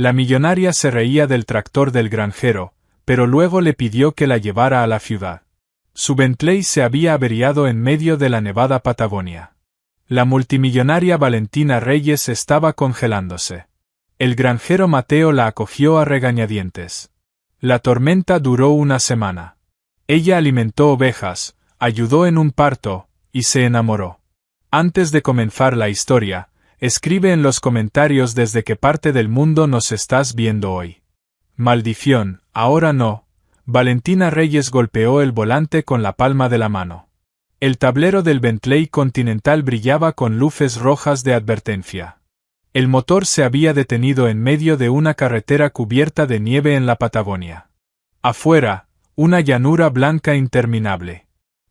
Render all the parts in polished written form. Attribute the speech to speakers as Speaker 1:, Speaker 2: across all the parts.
Speaker 1: La millonaria se reía del tractor del granjero, pero luego le pidió que la llevara a la ciudad. Su Bentley se había averiado en medio de la nevada Patagonia. La multimillonaria Valentina Reyes estaba congelándose. El granjero Mateo la acogió a regañadientes. La tormenta duró una semana. Ella alimentó ovejas, ayudó en un parto, y se enamoró. Antes de comenzar la historia, escribe en los comentarios desde qué parte del mundo nos estás viendo hoy. Maldición, ahora no. Valentina Reyes golpeó el volante con la palma de la mano. El tablero del Bentley Continental brillaba con luces rojas de advertencia. El motor se había detenido en medio de una carretera cubierta de nieve en la Patagonia. Afuera, una llanura blanca interminable.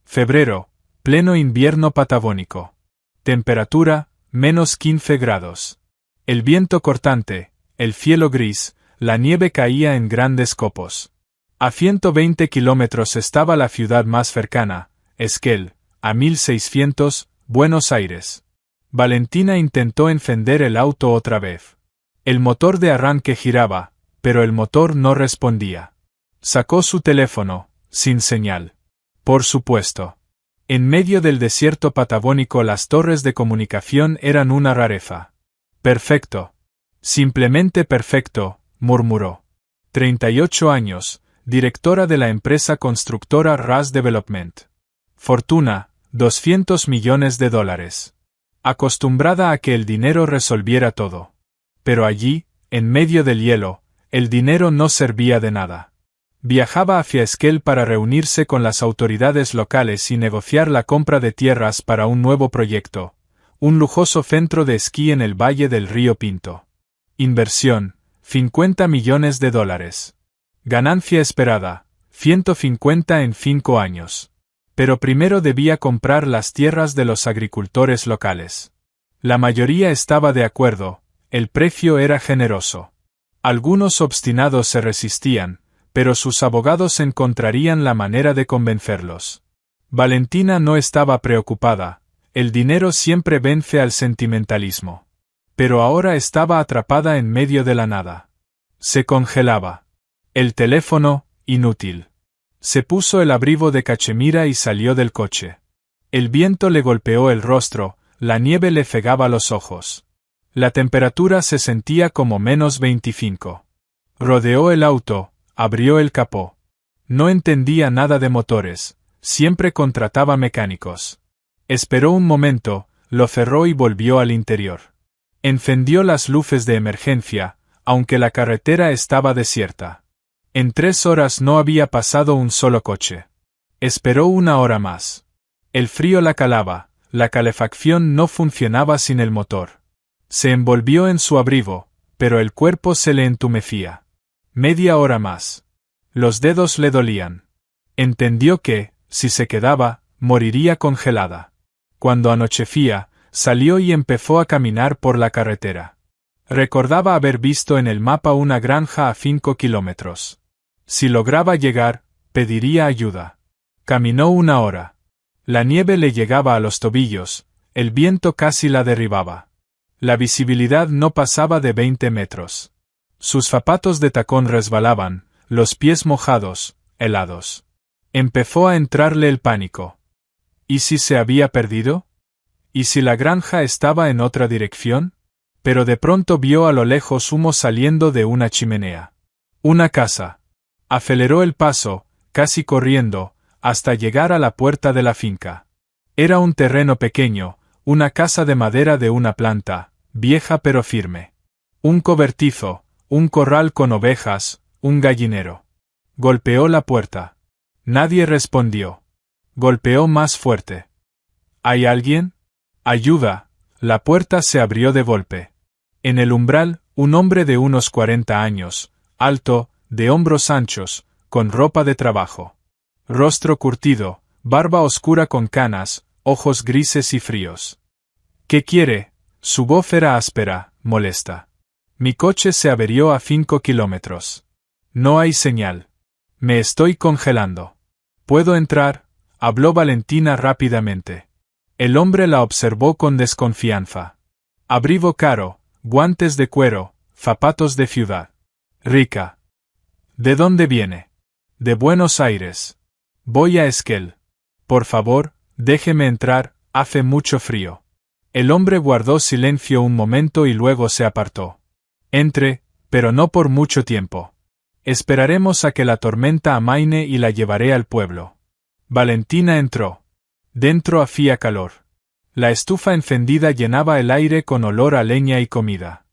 Speaker 1: Febrero, pleno invierno patagónico. Temperatura, -15 grados. El viento cortante, el cielo gris, la nieve caía en grandes copos. A 120 kilómetros estaba la ciudad más cercana, Esquel, a 1600, Buenos Aires. Valentina intentó encender el auto otra vez. El motor de arranque giraba, pero el motor no respondía. Sacó su teléfono, sin señal. Por supuesto. En medio del desierto patagónico las torres de comunicación eran una rareza. Perfecto. Simplemente perfecto, murmuró. 38 años, directora de la empresa constructora RAS Development. Fortuna, $200 millones. Acostumbrada a que el dinero resolviera todo. Pero allí, en medio del hielo, el dinero no servía de nada. Viajaba hacia Esquel para reunirse con las autoridades locales y negociar la compra de tierras para un nuevo proyecto, un lujoso centro de esquí en el valle del río Pinto. Inversión, $50 millones. Ganancia esperada, 150 en 5 años. Pero primero debía comprar las tierras de los agricultores locales. La mayoría estaba de acuerdo, el precio era generoso. Algunos obstinados se resistían, pero sus abogados encontrarían la manera de convencerlos. Valentina no estaba preocupada, el dinero siempre vence al sentimentalismo. Pero ahora estaba atrapada en medio de la nada. Se congelaba. El teléfono, inútil. Se puso el abrigo de cachemira y salió del coche. El viento le golpeó el rostro, la nieve le cegaba los ojos. La temperatura se sentía como -25. Rodeó el auto, abrió el capó. No entendía nada de motores, siempre contrataba mecánicos. Esperó un momento, lo cerró y volvió al interior. Encendió las luces de emergencia, aunque la carretera estaba desierta. En 3 horas no había pasado un solo coche. Esperó 1 hora más. El frío la calaba, la calefacción no funcionaba sin el motor. Se envolvió en su abrigo, pero el cuerpo se le entumecía. Media hora más. Los dedos le dolían. Entendió que, si se quedaba, moriría congelada. Cuando anochecía, salió y empezó a caminar por la carretera. Recordaba haber visto en el mapa una granja a 5 kilómetros. Si lograba llegar, pediría ayuda. Caminó 1 hora. La nieve le llegaba a los tobillos, el viento casi la derribaba. La visibilidad no pasaba de 20 metros. Sus zapatos de tacón resbalaban, los pies mojados, helados. Empezó a entrarle el pánico. ¿Y si se había perdido? ¿Y si la granja estaba en otra dirección? Pero de pronto vio a lo lejos humo saliendo de una chimenea. Una casa. Aceleró el paso, casi corriendo, hasta llegar a la puerta de la finca. Era un terreno pequeño, una casa de madera de una planta, vieja pero firme. Un cobertizo, un corral con ovejas, un gallinero. Golpeó la puerta. Nadie respondió. Golpeó más fuerte. ¿Hay alguien? ¡Ayuda! La puerta se abrió de golpe. En el umbral, un hombre de unos 40 años, alto, de hombros anchos, con ropa de trabajo. Rostro curtido, barba oscura con canas, ojos grises y fríos. ¿Qué quiere? Su voz era áspera, molesta. Mi coche se averió a 5 kilómetros. No hay señal. Me estoy congelando. ¿Puedo entrar? Habló Valentina rápidamente. El hombre la observó con desconfianza. Abrigo caro, guantes de cuero, zapatos de ciudad. Rica. ¿De dónde viene? De Buenos Aires. Voy a Esquel. Por favor, déjeme entrar, hace mucho frío. El hombre guardó silencio un momento y luego se apartó. Entre, pero no por mucho tiempo. Esperaremos a que la tormenta amaine y la llevaré al pueblo. Valentina entró. Dentro hacía calor. La estufa encendida llenaba el aire con olor a leña y comida.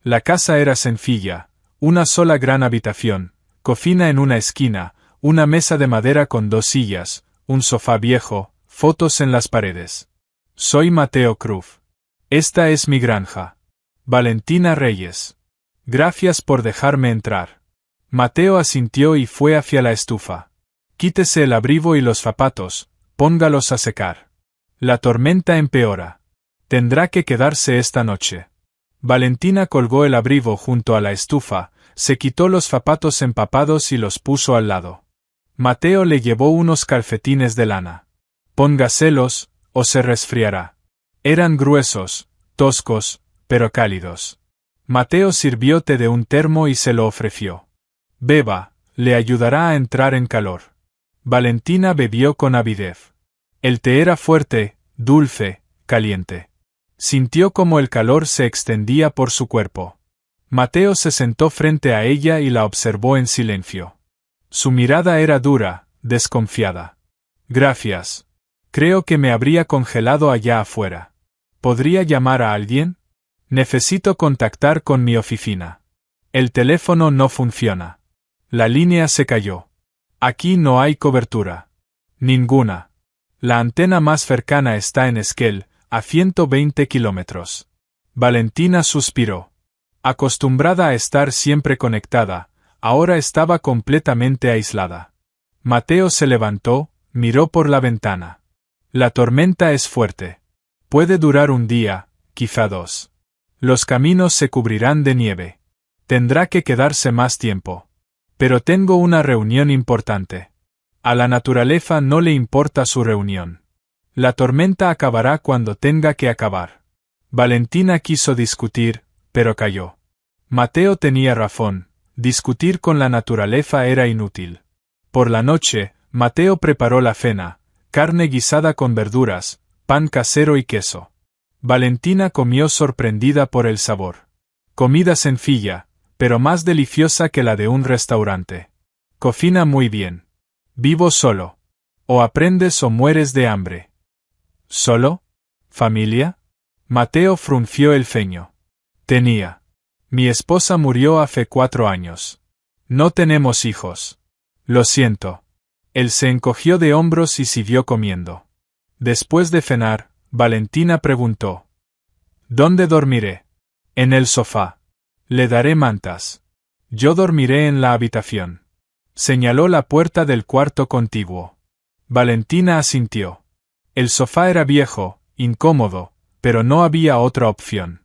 Speaker 1: La casa era sencilla, una sola gran habitación, cocina en una esquina, una mesa de madera con 2 sillas, un sofá viejo, fotos en las paredes. Soy Mateo Cruz. Esta es mi granja. Valentina Reyes. Gracias por dejarme entrar. Mateo asintió y fue hacia la estufa. Quítese el abrigo y los zapatos, póngalos a secar. La tormenta empeora. Tendrá que quedarse esta noche. Valentina colgó el abrigo junto a la estufa, se quitó los zapatos empapados y los puso al lado. Mateo le llevó unos calcetines de lana. Póngaselos, o se resfriará. Eran gruesos, toscos, pero cálidos. Mateo sirvió té de un termo y se lo ofreció. Beba, le ayudará a entrar en calor. Valentina bebió con avidez. El té era fuerte, dulce, caliente. Sintió como el calor se extendía por su cuerpo. Mateo se sentó frente a ella y la observó en silencio. Su mirada era dura, desconfiada. Gracias. Creo que me habría congelado allá afuera. ¿Podría llamar a alguien? Necesito contactar con mi oficina. El teléfono no funciona. La línea se cayó. Aquí no hay cobertura. Ninguna. La antena más cercana está en Esquel, a 120 kilómetros. Valentina suspiró. Acostumbrada a estar siempre conectada, ahora estaba completamente aislada. Mateo se levantó, miró por la ventana. La tormenta es fuerte. Puede durar un día, quizá 2. Los caminos se cubrirán de nieve. Tendrá que quedarse más tiempo. Pero tengo una reunión importante. A la naturaleza no le importa su reunión. La tormenta acabará cuando tenga que acabar. Valentina quiso discutir, pero calló. Mateo tenía razón, discutir con la naturaleza era inútil. Por la noche, Mateo preparó la cena, carne guisada con verduras, pan casero y queso. Valentina comió sorprendida por el sabor. Comida sencilla, pero más deliciosa que la de un restaurante. Cocina muy bien. Vivo solo. O aprendes o mueres de hambre. ¿Solo? ¿Familia? Mateo frunció el ceño. Tenía. Mi esposa murió hace 4 años. No tenemos hijos. Lo siento. Él se encogió de hombros y siguió comiendo. Después de cenar, Valentina preguntó. ¿Dónde dormiré? En el sofá. Le daré mantas. Yo dormiré en la habitación. Señaló la puerta del cuarto contiguo. Valentina asintió. El sofá era viejo, incómodo, pero no había otra opción.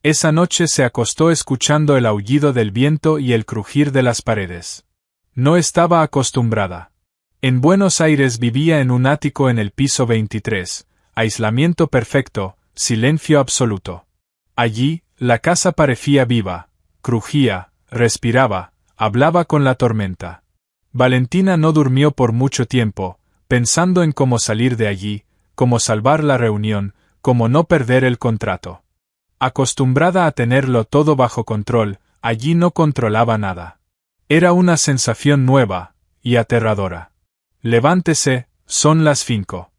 Speaker 1: Esa noche se acostó escuchando el aullido del viento y el crujir de las paredes. No estaba acostumbrada. En Buenos Aires vivía en un ático en el piso 23, aislamiento perfecto, silencio absoluto. Allí, la casa parecía viva, crujía, respiraba, hablaba con la tormenta. Valentina no durmió por mucho tiempo, pensando en cómo salir de allí, cómo salvar la reunión, cómo no perder el contrato. Acostumbrada a tenerlo todo bajo control, allí no controlaba nada. Era una sensación nueva, y aterradora. Levántese, son las 5.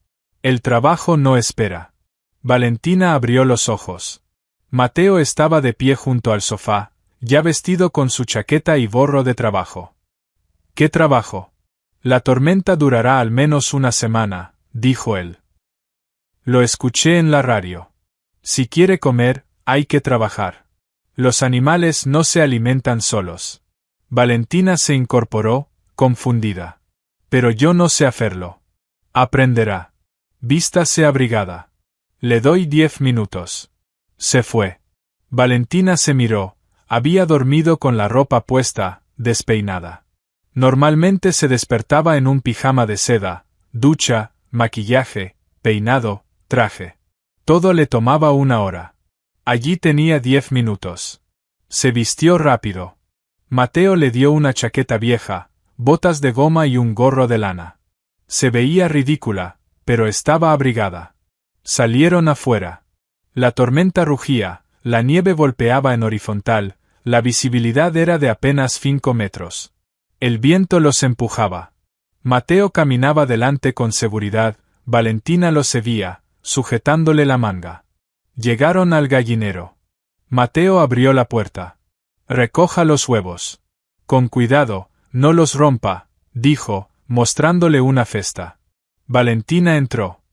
Speaker 1: El trabajo no espera. Valentina abrió los ojos. Mateo estaba de pie junto al sofá, ya vestido con su chaqueta y gorro de trabajo. ¿Qué trabajo? La tormenta durará al menos una semana, dijo él. Lo escuché en la radio. Si quiere comer, hay que trabajar. Los animales no se alimentan solos. Valentina se incorporó, confundida. Pero yo no sé hacerlo. Aprenderá. Vístase abrigada. Le doy 10 minutos. Se fue. Valentina se miró. Había dormido con la ropa puesta, despeinada. Normalmente se despertaba en un pijama de seda, ducha, maquillaje, peinado, traje. Todo le tomaba 1 hora. Allí tenía 10 minutos. Se vistió rápido. Mateo le dio una chaqueta vieja, botas de goma y un gorro de lana. Se veía ridícula, pero estaba abrigada. Salieron afuera. La tormenta rugía, la nieve golpeaba en horizontal, la visibilidad era de apenas 5 metros. El viento los empujaba. Mateo caminaba delante con seguridad, Valentina lo seguía, sujetándole la manga. Llegaron al gallinero. Mateo abrió la puerta. «Recoja los huevos. Con cuidado, no los rompa», dijo, mostrándole una cesta. Valentina entró.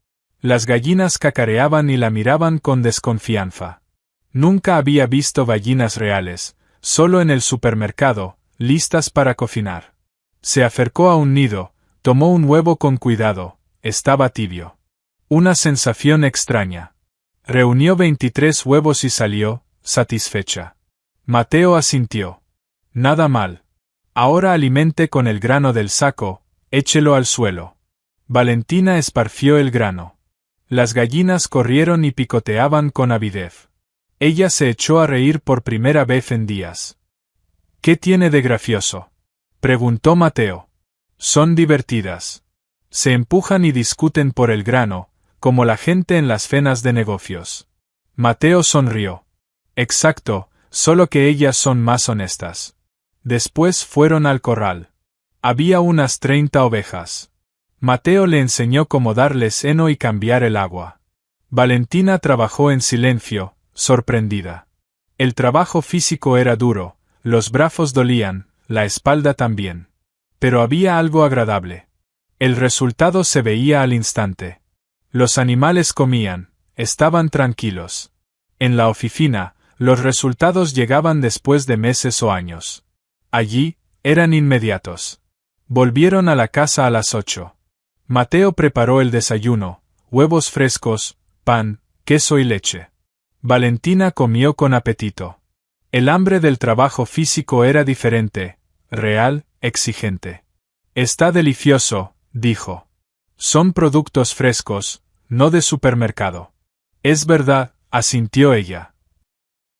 Speaker 1: Las gallinas cacareaban y la miraban con desconfianza. Nunca había visto gallinas reales, solo en el supermercado, listas para cocinar. Se acercó a un nido, tomó un huevo con cuidado, estaba tibio. Una sensación extraña. Reunió 23 huevos y salió, satisfecha. Mateo asintió. Nada mal. Ahora alimente con el grano del saco, échelo al suelo. Valentina esparció el grano. Las gallinas corrieron y picoteaban con avidez. Ella se echó a reír por primera vez en días. «¿Qué tiene de gracioso?», preguntó Mateo. «Son divertidas. Se empujan y discuten por el grano, como la gente en las cenas de negocios». Mateo sonrió. «Exacto, solo que ellas son más honestas». Después fueron al corral. Había unas 30 ovejas. Mateo le enseñó cómo darles heno y cambiar el agua. Valentina trabajó en silencio, sorprendida. El trabajo físico era duro, los brazos dolían, la espalda también. Pero había algo agradable. El resultado se veía al instante. Los animales comían, estaban tranquilos. En la oficina, los resultados llegaban después de meses o años. Allí, eran inmediatos. Volvieron a la casa a las 8. Mateo preparó el desayuno, huevos frescos, pan, queso y leche. Valentina comió con apetito. El hambre del trabajo físico era diferente, real, exigente. «Está delicioso», dijo. «Son productos frescos, no de supermercado». «Es verdad», asintió ella.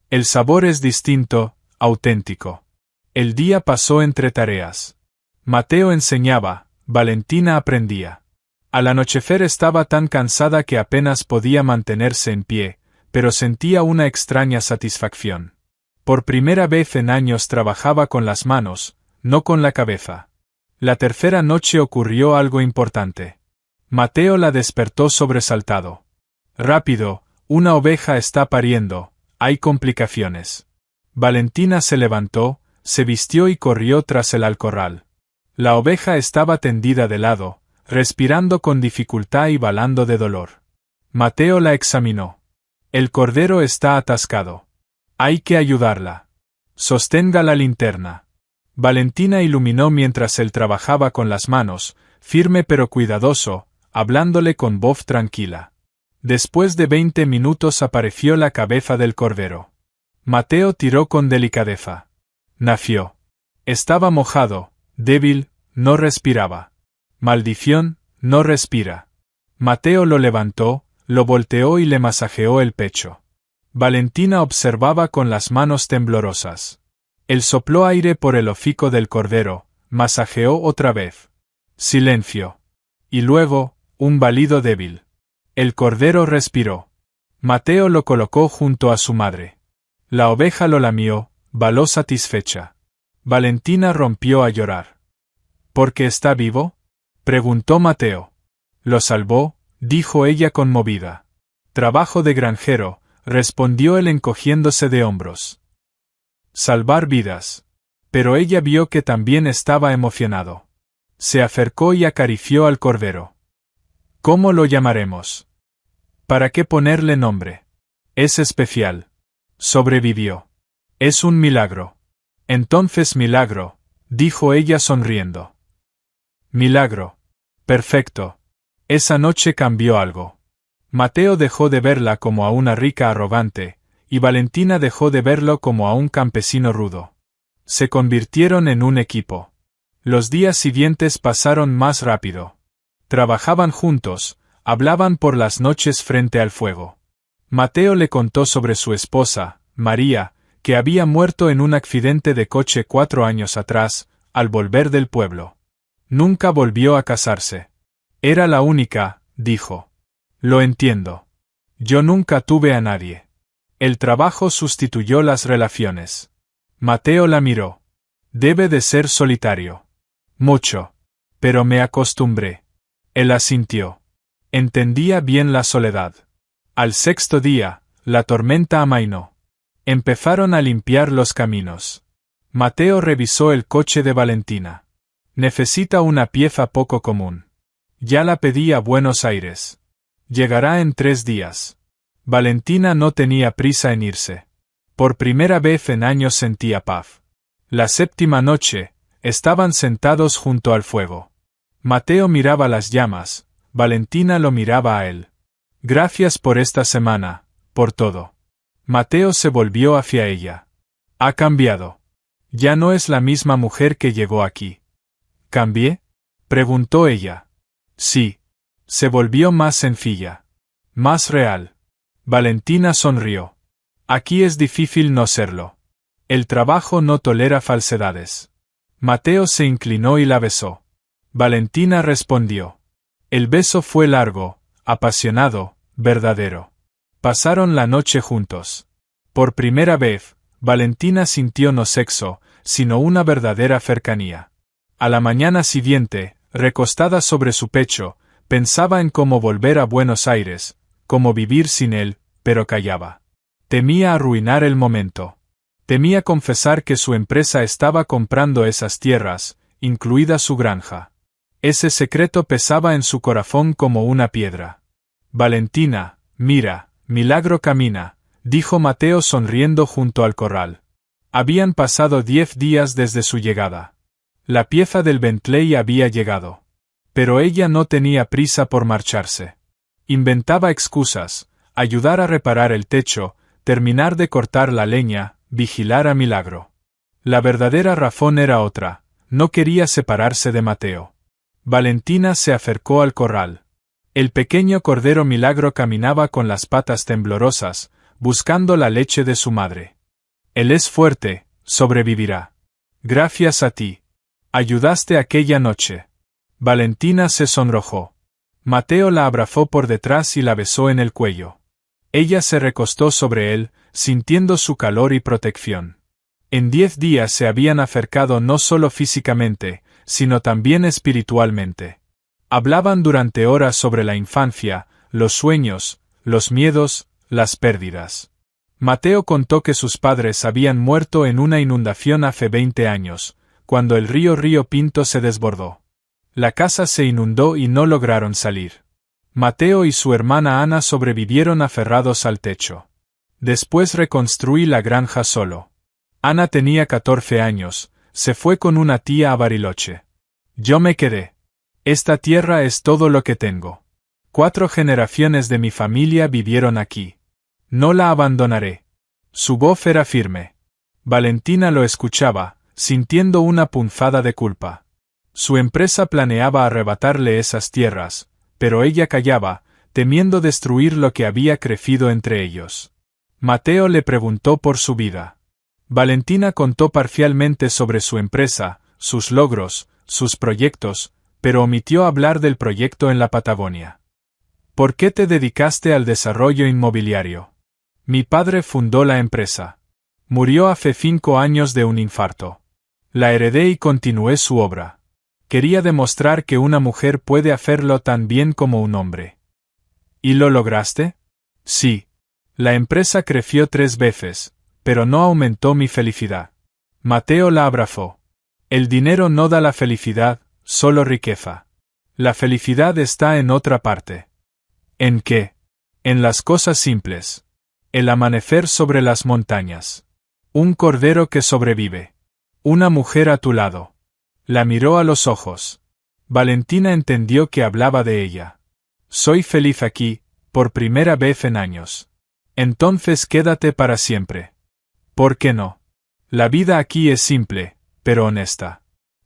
Speaker 1: «El sabor es distinto, auténtico». El día pasó entre tareas. Mateo enseñaba, Valentina aprendía. Al anochecer estaba tan cansada que apenas podía mantenerse en pie, pero sentía una extraña satisfacción. Por primera vez en años trabajaba con las manos, no con la cabeza. La tercera noche ocurrió algo importante. Mateo la despertó sobresaltado. «Rápido, una oveja está pariendo, hay complicaciones». Valentina se levantó, se vistió y corrió tras el alcorral. La oveja estaba tendida de lado, respirando con dificultad y balando de dolor. Mateo la examinó. «El cordero está atascado. Hay que ayudarla. Sostenga la linterna». Valentina iluminó mientras él trabajaba con las manos, firme pero cuidadoso, hablándole con voz tranquila. Después de 20 minutos apareció la cabeza del cordero. Mateo tiró con delicadeza. Nació. Estaba mojado, débil, no respiraba. «Maldición, no respira». Mateo lo levantó, lo volteó y le masajeó el pecho. Valentina observaba con las manos temblorosas. Él sopló aire por el hocico del cordero, masajeó otra vez. Silencio. Y luego, un balido débil. El cordero respiró. Mateo lo colocó junto a su madre. La oveja lo lamió, baló satisfecha. Valentina rompió a llorar. «¿Por qué está vivo?», preguntó Mateo. «Lo salvó», dijo ella conmovida. «Trabajo de granjero», respondió él encogiéndose de hombros. «Salvar vidas». Pero ella vio que también estaba emocionado. Se acercó y acarició al cordero. «¿Cómo lo llamaremos? ¿Para qué ponerle nombre? Es especial. Sobrevivió. Es un milagro». «Entonces milagro», dijo ella sonriendo. «Milagro. Perfecto». Esa noche cambió algo. Mateo dejó de verla como a una rica arrogante, y Valentina dejó de verlo como a un campesino rudo. Se convirtieron en un equipo. Los días siguientes pasaron más rápido. Trabajaban juntos, hablaban por las noches frente al fuego. Mateo le contó sobre su esposa, María, que había muerto en un accidente de coche 4 años atrás, al volver del pueblo. Nunca volvió a casarse. Era la única, dijo. Lo entiendo. Yo nunca tuve a nadie. El trabajo sustituyó las relaciones. Mateo la miró. Debe de ser solitario. Mucho. Pero me acostumbré. Él asintió. Entendía bien la soledad. Al 6.º día, la tormenta amainó. Empezaron a limpiar los caminos. Mateo revisó el coche de Valentina. Necesita una pieza poco común. Ya la pedí a Buenos Aires. Llegará en 3 días. Valentina no tenía prisa en irse. Por primera vez en años sentía paz. La 7ª noche, estaban sentados junto al fuego. Mateo miraba las llamas, Valentina lo miraba a él. Gracias por esta semana, por todo. Mateo se volvió hacia ella. Ha cambiado. Ya no es la misma mujer que llegó aquí. ¿Cambié? Preguntó ella. Sí. Se volvió más sencilla. Más real. Valentina sonrió. Aquí es difícil no serlo. El trabajo no tolera falsedades. Mateo se inclinó y la besó. Valentina respondió. El beso fue largo, apasionado, verdadero. Pasaron la noche juntos. Por primera vez, Valentina sintió no sexo, sino una verdadera cercanía. A la mañana siguiente, recostada sobre su pecho, pensaba en cómo volver a Buenos Aires, cómo vivir sin él, pero callaba. Temía arruinar el momento. Temía confesar que su empresa estaba comprando esas tierras, incluida su granja. Ese secreto pesaba en su corazón como una piedra. Valentina, mira, Milagro camina, dijo Mateo sonriendo junto al corral. Habían pasado 10 días desde su llegada. La pieza del Bentley había llegado. Pero ella no tenía prisa por marcharse. Inventaba excusas, ayudar a reparar el techo, terminar de cortar la leña, vigilar a Milagro. La verdadera razón era otra, no quería separarse de Mateo. Valentina se acercó al corral. El pequeño cordero Milagro caminaba con las patas temblorosas, buscando la leche de su madre. Él es fuerte, sobrevivirá. Gracias a ti. Ayudaste aquella noche. Valentina se sonrojó. Mateo la abrazó por detrás y la besó en el cuello. Ella se recostó sobre él, sintiendo su calor y protección. En 10 días se habían acercado no solo físicamente, sino también espiritualmente. Hablaban durante horas sobre la infancia, los sueños, los miedos, las pérdidas. Mateo contó que sus padres habían muerto en una inundación hace 20 años, cuando el río Pinto se desbordó. La casa se inundó y no lograron salir. Mateo y su hermana Ana sobrevivieron aferrados al techo. Después reconstruí la granja solo. Ana tenía 14 años, se fue con una tía a Bariloche. Yo me quedé. Esta tierra es todo lo que tengo. 4 generaciones de mi familia vivieron aquí. No la abandonaré. Su voz era firme. Valentina lo escuchaba, sintiendo una punzada de culpa. Su empresa planeaba arrebatarle esas tierras, pero ella callaba, temiendo destruir lo que había crecido entre ellos. Mateo le preguntó por su vida. Valentina contó parcialmente sobre su empresa, sus logros, sus proyectos, pero omitió hablar del proyecto en la Patagonia. ¿Por qué te dedicaste al desarrollo inmobiliario? Mi padre fundó la empresa. Murió hace 5 años de un infarto. La heredé y continué su obra. Quería demostrar que una mujer puede hacerlo tan bien como un hombre. ¿Y lo lograste? Sí. La empresa creció 3 veces, pero no aumentó mi felicidad. Mateo la abrazó. El dinero no da la felicidad, solo riqueza. La felicidad está en otra parte. ¿En qué? En las cosas simples. El amanecer sobre las montañas. Un cordero que sobrevive. Una mujer a tu lado. La miró a los ojos. Valentina entendió que hablaba de ella. Soy feliz aquí, por primera vez en años. Entonces quédate para siempre. ¿Por qué no? La vida aquí es simple, pero honesta.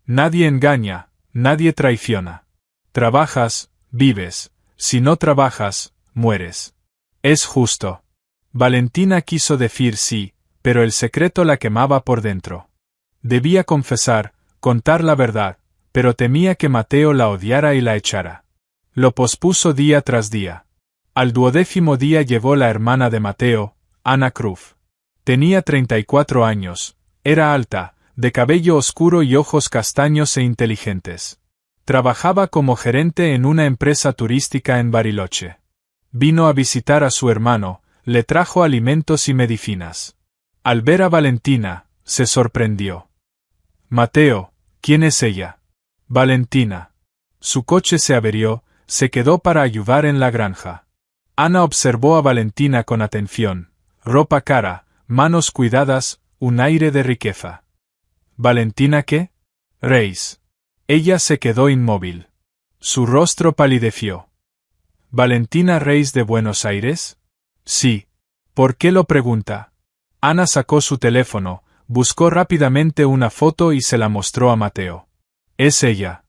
Speaker 1: Nadie engaña, nadie traiciona. Trabajas, vives. Si no trabajas, mueres. Es justo. Valentina quiso decir sí, pero el secreto la quemaba por dentro. Debía confesar, contar la verdad, pero temía que Mateo la odiara y la echara. Lo pospuso día tras día. Al 12º día llegó la hermana de Mateo, Anna Kruf. Tenía 34 años, era alta, de cabello oscuro y ojos castaños e inteligentes. Trabajaba como gerente en una empresa turística en Bariloche. Vino a visitar a su hermano, le trajo alimentos y medicinas. Al ver a Valentina, se sorprendió. Mateo, ¿quién es ella? Valentina. Su coche se averió, se quedó para ayudar en la granja. Ana observó a Valentina con atención, ropa cara, manos cuidadas, un aire de riqueza. ¿Valentina qué? Reis. Ella se quedó inmóvil. Su rostro palideció. ¿Valentina Reis de Buenos Aires? Sí. ¿Por qué lo pregunta? Ana sacó su teléfono, buscó rápidamente una foto y se la mostró a Mateo. Es ella.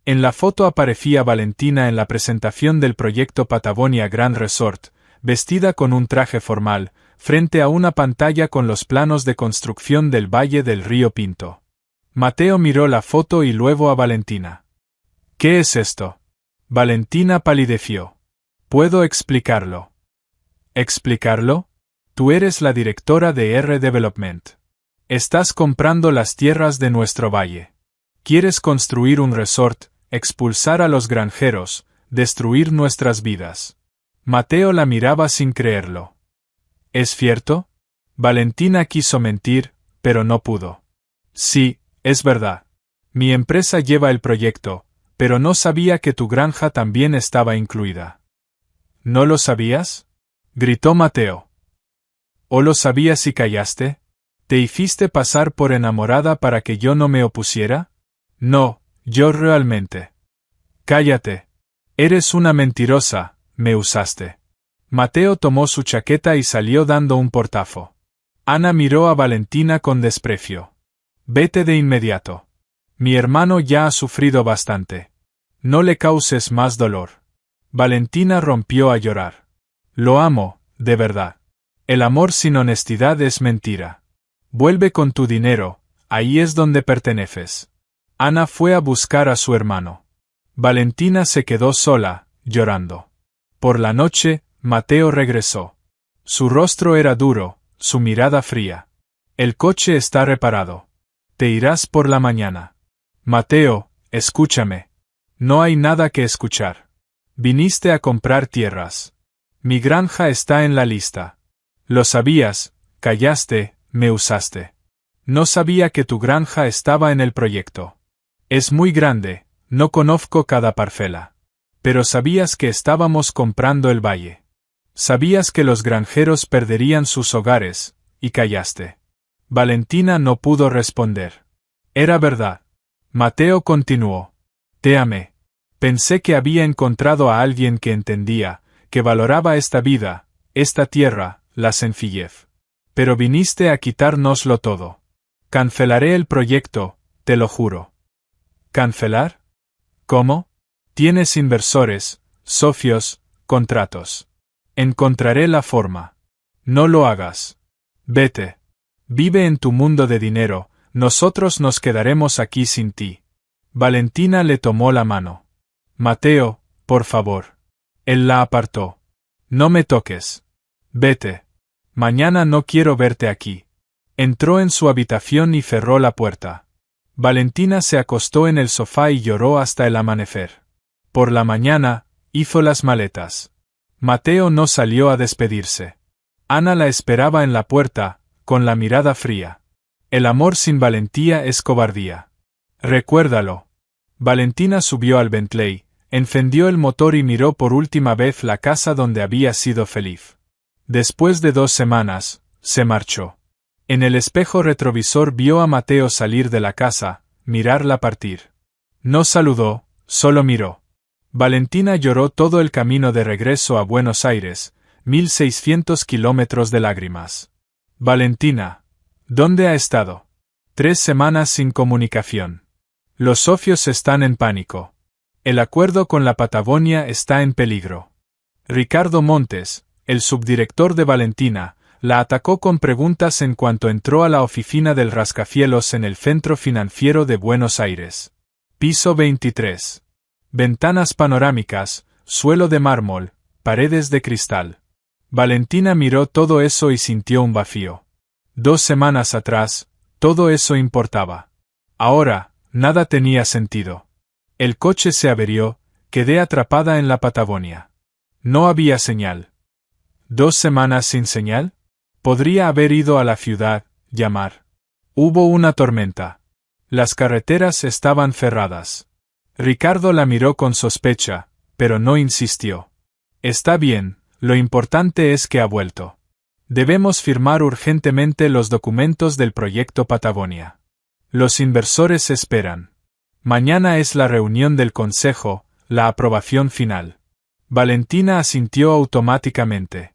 Speaker 1: En la foto aparecía Valentina en la presentación del proyecto Patagonia Grand Resort, vestida con un traje formal, frente a una pantalla con los planos de construcción del Valle del Río Pinto. Mateo miró la foto y luego a Valentina. ¿Qué es esto? Valentina palideció. ¿Puedo explicarlo? ¿Explicarlo? Tú eres la directora de R Development. Estás comprando las tierras de nuestro valle. Quieres construir un resort, expulsar a los granjeros, destruir nuestras vidas. Mateo la miraba sin creerlo. ¿Es cierto? Valentina quiso mentir, pero no pudo. Sí, es verdad. Mi empresa lleva el proyecto, pero no sabía que tu granja también estaba incluida. ¿No lo sabías? Gritó Mateo. ¿O lo sabías y callaste? ¿Te hiciste pasar por enamorada para que yo no me opusiera? No, yo realmente. Cállate. Eres una mentirosa, me usaste. Mateo tomó su chaqueta y salió dando un portazo. Ana miró a Valentina con desprecio. Vete de inmediato. Mi hermano ya ha sufrido bastante. No le causes más dolor. Valentina rompió a llorar. Lo amo, de verdad. El amor sin honestidad es mentira. Vuelve con tu dinero, ahí es donde perteneces. Ana fue a buscar a su hermano. Valentina se quedó sola, llorando. Por la noche, Mateo regresó. Su rostro era duro, su mirada fría. El coche está reparado. Te irás por la mañana. Mateo, escúchame. No hay nada que escuchar. Viniste a comprar tierras. Mi granja está en la lista. Lo sabías, callaste, me usaste. No sabía que tu granja estaba en el proyecto. Es muy grande, no conozco cada parcela. Pero sabías que estábamos comprando el valle. Sabías que los granjeros perderían sus hogares, y callaste. Valentina no pudo responder. Era verdad. Mateo continuó. Te amé. Pensé que había encontrado a alguien que entendía, que valoraba esta vida, esta tierra, la sencillez. Pero viniste a quitárnoslo todo. Cancelaré el proyecto, te lo juro. ¿Cancelar? ¿Cómo? Tienes inversores, socios, contratos. Encontraré la forma. No lo hagas. Vete. Vive en tu mundo de dinero, nosotros nos quedaremos aquí sin ti. Valentina le tomó la mano. Mateo, por favor. Él la apartó. No me toques. Vete. Mañana no quiero verte aquí. Entró en su habitación y cerró la puerta. Valentina se acostó en el sofá y lloró hasta el amanecer. Por la mañana, hizo las maletas. Mateo no salió a despedirse. Ana la esperaba en la puerta, con la mirada fría. El amor sin valentía es cobardía. Recuérdalo. Valentina subió al Bentley, encendió el motor y miró por última vez la casa donde había sido feliz. Después de 2 semanas, se marchó. En el espejo retrovisor vio a Mateo salir de la casa, mirarla partir. No saludó, solo miró. Valentina lloró todo el camino de regreso a Buenos Aires, 1600 kilómetros de lágrimas. Valentina, ¿dónde ha estado? 3 semanas sin comunicación. Los socios están en pánico. El acuerdo con la Patagonia está en peligro. Ricardo Montes, el subdirector de Valentina, la atacó con preguntas en cuanto entró a la oficina del rascacielos en el Centro Financiero de Buenos Aires. Piso 23. Ventanas panorámicas, suelo de mármol, paredes de cristal. Valentina miró todo eso y sintió un vacío. 2 semanas atrás, todo eso importaba. Ahora, nada tenía sentido. El coche se averió, quedé atrapada en la Patagonia. No había señal. 2 semanas sin señal. Podría haber ido a la ciudad, llamar. Hubo una tormenta. Las carreteras estaban cerradas. Ricardo la miró con sospecha, pero no insistió. Está bien, lo importante es que ha vuelto. Debemos firmar urgentemente los documentos del proyecto Patagonia. Los inversores esperan. Mañana es la reunión del consejo, la aprobación final. Valentina asintió automáticamente.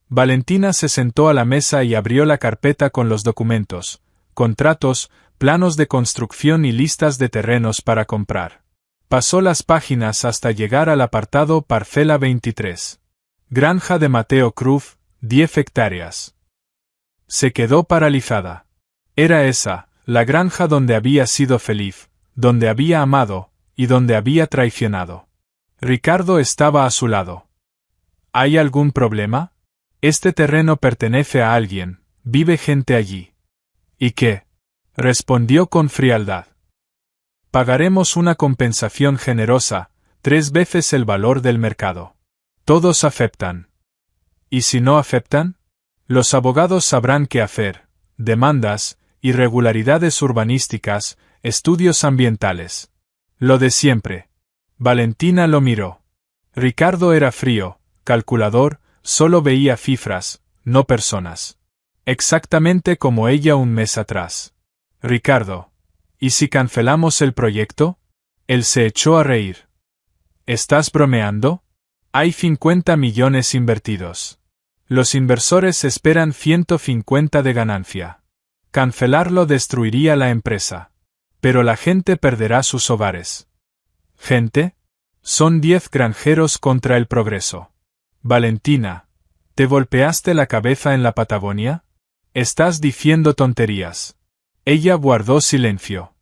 Speaker 1: Valentina se sentó a la mesa y abrió la carpeta con los documentos, contratos, planos de construcción y listas de terrenos para comprar. Pasó las páginas hasta llegar al apartado Parcela 23. Granja de Mateo Cruz, 10 hectáreas. Se quedó paralizada. Era esa, la granja donde había sido feliz, donde había amado, y donde había traicionado. Ricardo estaba a su lado. ¿Hay algún problema? Este terreno pertenece a alguien, vive gente allí. ¿Y qué? Respondió con frialdad. Pagaremos una compensación generosa, 3 veces el valor del mercado. Todos aceptan. ¿Y si no aceptan? Los abogados sabrán qué hacer: demandas, irregularidades urbanísticas, estudios ambientales. Lo de siempre. Valentina lo miró. Ricardo era frío, calculador, solo veía cifras, no personas. Exactamente como ella un mes atrás. Ricardo, ¿y si cancelamos el proyecto? Él se echó a reír. ¿Estás bromeando? Hay 50 millones invertidos. Los inversores esperan 150 de ganancia. Cancelarlo destruiría la empresa. Pero la gente perderá sus hogares. ¿Gente? Son 10 granjeros contra el progreso. Valentina, ¿te golpeaste la cabeza en la Patagonia? Estás diciendo tonterías. Ella guardó silencio.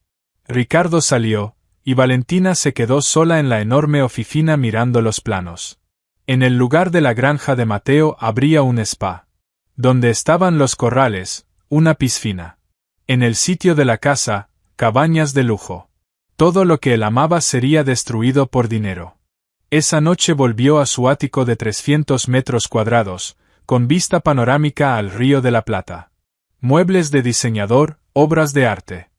Speaker 1: Ricardo salió, y Valentina se quedó sola en la enorme oficina mirando los planos. En el lugar de la granja de Mateo habría un spa. Donde estaban los corrales, una piscina. En el sitio de la casa, cabañas de lujo. Todo lo que él amaba sería destruido por dinero. Esa noche volvió a su ático de 300 metros cuadrados, con vista panorámica al Río de la Plata. Muebles de diseñador, obras de arte.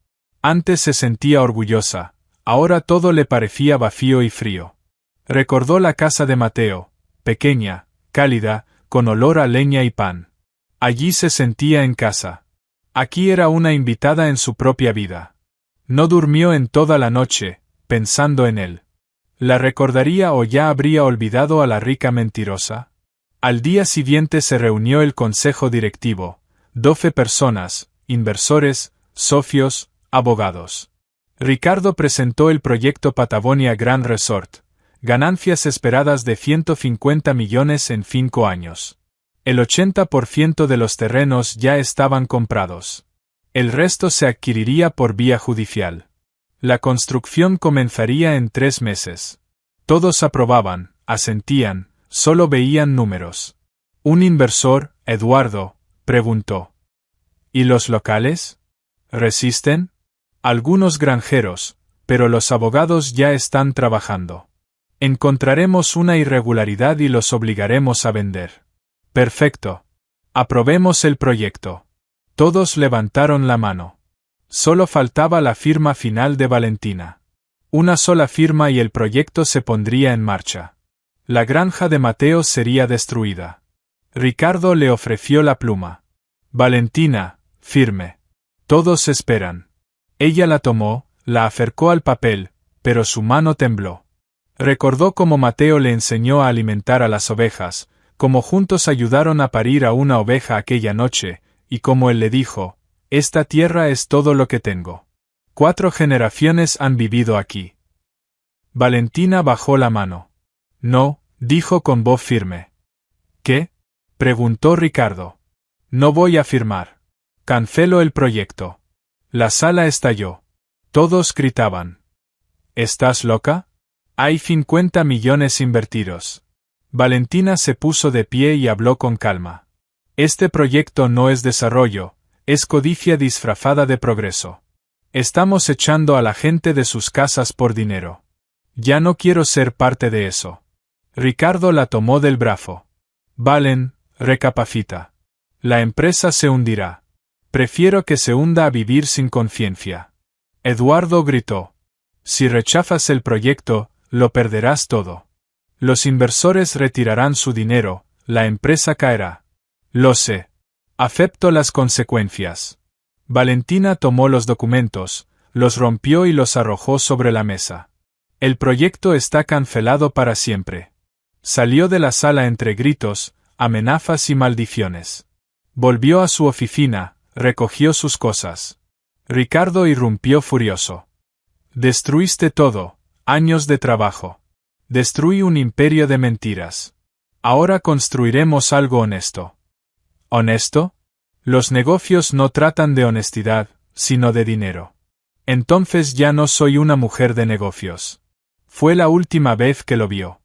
Speaker 1: Antes se sentía orgullosa, ahora todo le parecía vacío y frío. Recordó la casa de Mateo, pequeña, cálida, con olor a leña y pan. Allí se sentía en casa. Aquí era una invitada en su propia vida. No durmió en toda la noche, pensando en él. ¿La recordaría o ya habría olvidado a la rica mentirosa? Al día siguiente se reunió el consejo directivo, 12 personas, inversores, socios, abogados. Ricardo presentó el proyecto Patagonia Grand Resort, ganancias esperadas de 150 millones en 5 años. El 80% de los terrenos ya estaban comprados. El resto se adquiriría por vía judicial. La construcción comenzaría en 3 meses. Todos aprobaban, asentían, solo veían números. Un inversor, Eduardo, preguntó. ¿Y los locales? ¿Resisten? Algunos granjeros, pero los abogados ya están trabajando. Encontraremos una irregularidad y los obligaremos a vender. Perfecto. Aprobemos el proyecto. Todos levantaron la mano. Solo faltaba la firma final de Valentina. Una sola firma y el proyecto se pondría en marcha. La granja de Mateo sería destruida. Ricardo le ofreció la pluma. Valentina, firme. Todos esperan. Ella la tomó, la acercó al papel, pero su mano tembló. Recordó cómo Mateo le enseñó a alimentar a las ovejas, cómo juntos ayudaron a parir a una oveja aquella noche, y cómo él le dijo: «Esta tierra es todo lo que tengo. 4 generaciones han vivido aquí». Valentina bajó la mano. «No», dijo con voz firme. «¿Qué?», preguntó Ricardo. No voy a firmar. Cancelo el proyecto. La sala estalló. Todos gritaban. ¿Estás loca? Hay 50 millones invertidos. Valentina se puso de pie y habló con calma. Este proyecto no es desarrollo, es codicia disfrazada de progreso. Estamos echando a la gente de sus casas por dinero. Ya no quiero ser parte de eso. Ricardo la tomó del brazo. Valen, recapacita. La empresa se hundirá. Prefiero que se hunda a vivir sin conciencia. Eduardo gritó. Si rechazas el proyecto, lo perderás todo. Los inversores retirarán su dinero, la empresa caerá. Lo sé. Acepto las consecuencias. Valentina tomó los documentos, los rompió y los arrojó sobre la mesa. El proyecto está cancelado para siempre. Salió de la sala entre gritos, amenazas y maldiciones. Volvió a su oficina, recogió sus cosas. Ricardo irrumpió furioso. Destruiste todo, años de trabajo. Destruí un imperio de mentiras. Ahora construiremos algo honesto. ¿Honesto? Los negocios no tratan de honestidad, sino de dinero. Entonces ya no soy una mujer de negocios. Fue la última vez que lo vio.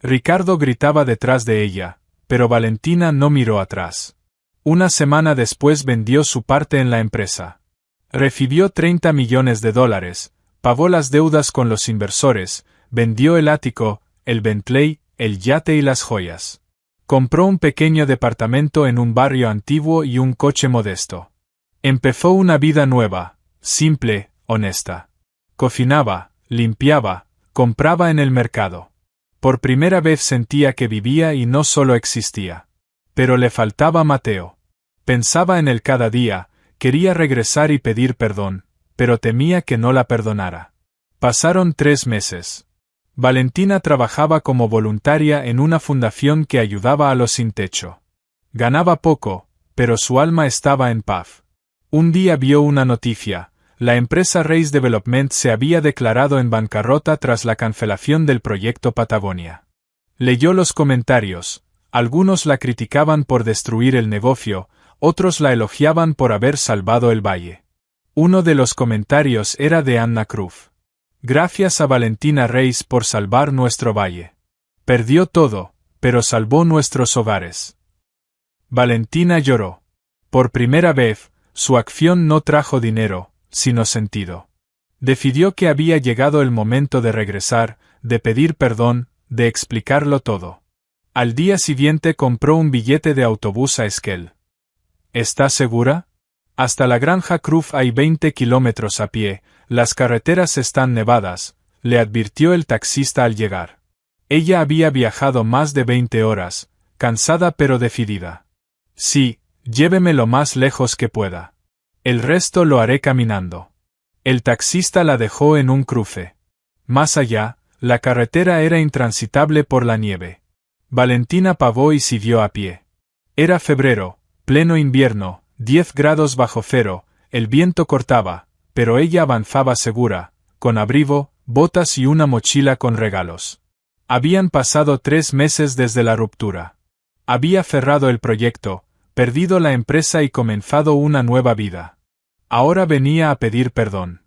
Speaker 1: Ricardo gritaba detrás de ella, pero Valentina no miró atrás. Una semana después vendió su parte en la empresa. Recibió $30 millones, pagó las deudas con los inversores, vendió el ático, el Bentley, el yate y las joyas. Compró un pequeño departamento en un barrio antiguo y un coche modesto. Empezó una vida nueva, simple, honesta. Cocinaba, limpiaba, compraba en el mercado. Por primera vez sentía que vivía y no solo existía. Pero le faltaba Mateo. Pensaba en él cada día, quería regresar y pedir perdón, pero temía que no la perdonara. Pasaron 3 meses. Valentina trabajaba como voluntaria en una fundación que ayudaba a los sin techo. Ganaba poco, pero su alma estaba en paz. Un día vio una noticia: la empresa Race Development se había declarado en bancarrota tras la cancelación del proyecto Patagonia. Leyó los comentarios, algunos la criticaban por destruir el negocio, otros la elogiaban por haber salvado el valle. Uno de los comentarios era de Anna Cruz. Gracias a Valentina Reis por salvar nuestro valle. Perdió todo, pero salvó nuestros hogares. Valentina lloró. Por primera vez, su acción no trajo dinero, sino sentido. Decidió que había llegado el momento de regresar, de pedir perdón, de explicarlo todo. Al día siguiente compró un billete de autobús a Esquel. ¿Está segura? Hasta la Granja Cruz hay 20 kilómetros a pie, las carreteras están nevadas, le advirtió el taxista al llegar. Ella había viajado más de 20 horas, cansada pero decidida. Sí, lléveme lo más lejos que pueda. El resto lo haré caminando. El taxista la dejó en un cruce. Más allá, la carretera era intransitable por la nieve. Valentina pagó y siguió a pie. Era febrero, pleno invierno, 10 grados bajo cero, el viento cortaba, pero ella avanzaba segura, con abrigo, botas y una mochila con regalos. Habían pasado 3 meses desde la ruptura. Había cerrado el proyecto, perdido la empresa y comenzado una nueva vida. Ahora venía a pedir perdón.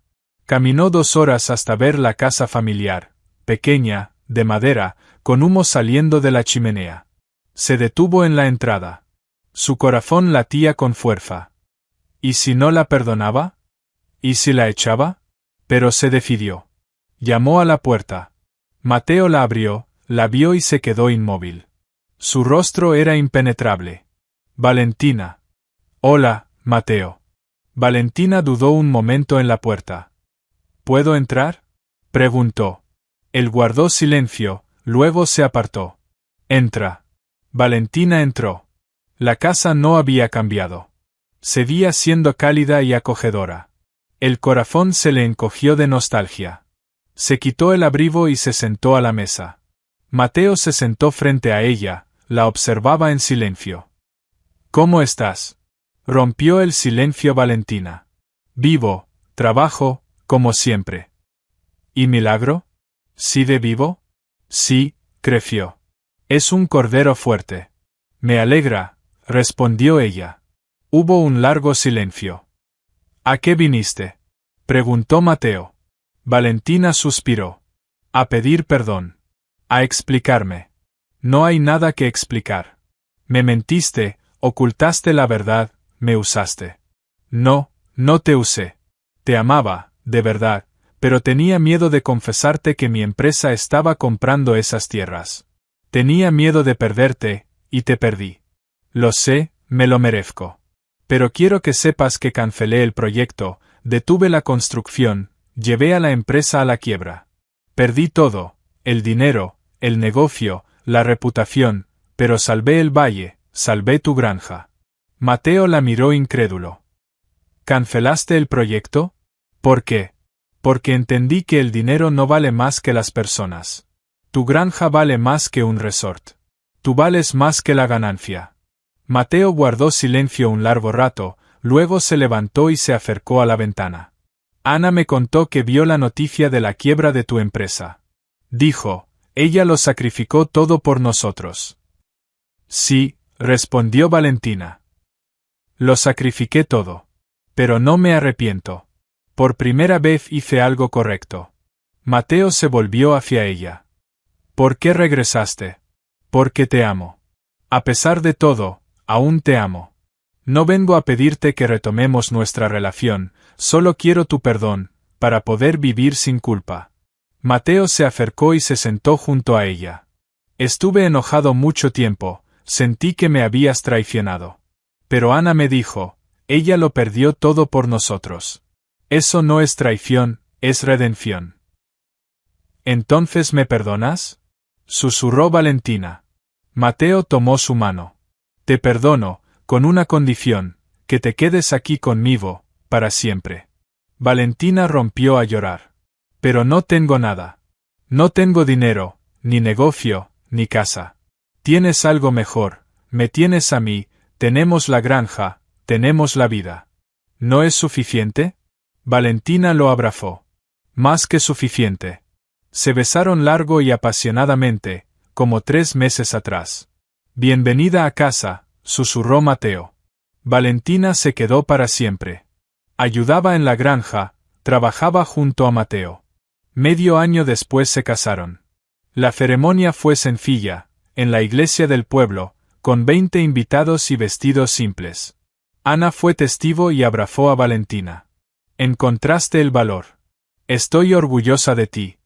Speaker 1: Caminó 2 horas hasta ver la casa familiar, pequeña, de madera, con humo saliendo de la chimenea. Se detuvo en la entrada. Su corazón latía con fuerza. ¿Y si no la perdonaba? ¿Y si la echaba? Pero se decidió. Llamó a la puerta. Mateo la abrió, la vio y se quedó inmóvil. Su rostro era impenetrable. Valentina. Hola, Mateo. Valentina dudó un momento en la puerta. ¿Puedo entrar? Preguntó. Él guardó silencio, luego se apartó. Entra. Valentina entró. La casa no había cambiado. Seguía siendo cálida y acogedora. El corazón se le encogió de nostalgia. Se quitó el abrigo y se sentó a la mesa. Mateo se sentó frente a ella, la observaba en silencio. ¿Cómo estás? Rompió el silencio Valentina. Vivo, trabajo, como siempre. ¿Y milagro? ¿Sigue vivo? Sí, creció. Es un cordero fuerte. Me alegra, respondió ella. Hubo un largo silencio. ¿A qué viniste?, preguntó Mateo. Valentina suspiró. A pedir perdón. A explicarme. No hay nada que explicar. Me mentiste, ocultaste la verdad, me usaste. No, no te usé. Te amaba, de verdad, pero tenía miedo de confesarte que mi empresa estaba comprando esas tierras. Tenía miedo de perderte, y te perdí. Lo sé, me lo merezco. Pero quiero que sepas que cancelé el proyecto, detuve la construcción, llevé a la empresa a la quiebra. Perdí todo, el dinero, el negocio, la reputación, pero salvé el valle, salvé tu granja. Mateo la miró incrédulo. ¿Cancelaste el proyecto? ¿Por qué? Porque entendí que el dinero no vale más que las personas. Tu granja vale más que un resort. Tú vales más que la ganancia. Mateo guardó silencio un largo rato, luego se levantó y se acercó a la ventana. Ana me contó que vio la noticia de la quiebra de tu empresa. Dijo, ella lo sacrificó todo por nosotros. Sí, respondió Valentina. Lo sacrifiqué todo. Pero no me arrepiento. Por primera vez hice algo correcto. Mateo se volvió hacia ella. ¿Por qué regresaste? Porque te amo. A pesar de todo, aún te amo. No vengo a pedirte que retomemos nuestra relación, solo quiero tu perdón, para poder vivir sin culpa. Mateo se acercó y se sentó junto a ella. Estuve enojado mucho tiempo, sentí que me habías traicionado. Pero Ana me dijo, ella lo perdió todo por nosotros. Eso no es traición, es redención. ¿Entonces me perdonas?, susurró Valentina. Mateo tomó su mano. Te perdono, con una condición, que te quedes aquí conmigo, para siempre. Valentina rompió a llorar. Pero no tengo nada. No tengo dinero, ni negocio, ni casa. Tienes algo mejor, me tienes a mí, tenemos la granja, tenemos la vida. ¿No es suficiente? Valentina lo abrazó. Más que suficiente. Se besaron largo y apasionadamente, como 3 meses atrás. Bienvenida a casa, susurró Mateo. Valentina se quedó para siempre. Ayudaba en la granja, trabajaba junto a Mateo. Medio año después se casaron. La ceremonia fue sencilla, en la iglesia del pueblo, con 20 invitados y vestidos simples. Ana fue testigo y abrazó a Valentina. Encontraste el valor. Estoy orgullosa de ti.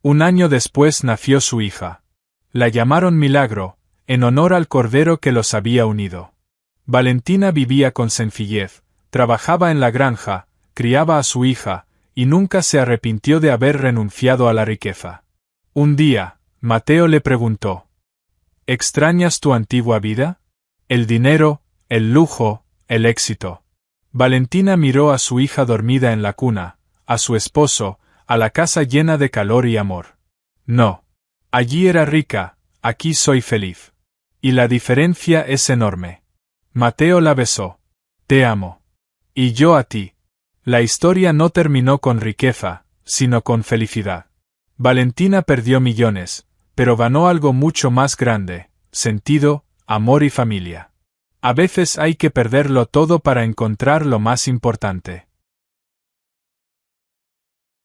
Speaker 1: 1 año después nació su hija. La llamaron Milagro, en honor al cordero que los había unido. Valentina vivía con sencillez, trabajaba en la granja, criaba a su hija, y nunca se arrepintió de haber renunciado a la riqueza. Un día, Mateo le preguntó: ¿extrañas tu antigua vida? El dinero, el lujo, el éxito. Valentina miró a su hija dormida en la cuna, a su esposo, a la casa llena de calor y amor. No. Allí era rica, aquí soy feliz. Y la diferencia es enorme. Mateo la besó. Te amo. Y yo a ti. La historia no terminó con riqueza, sino con felicidad. Valentina perdió millones, pero ganó algo mucho más grande: sentido, amor y familia. A veces hay que perderlo todo para encontrar lo más importante.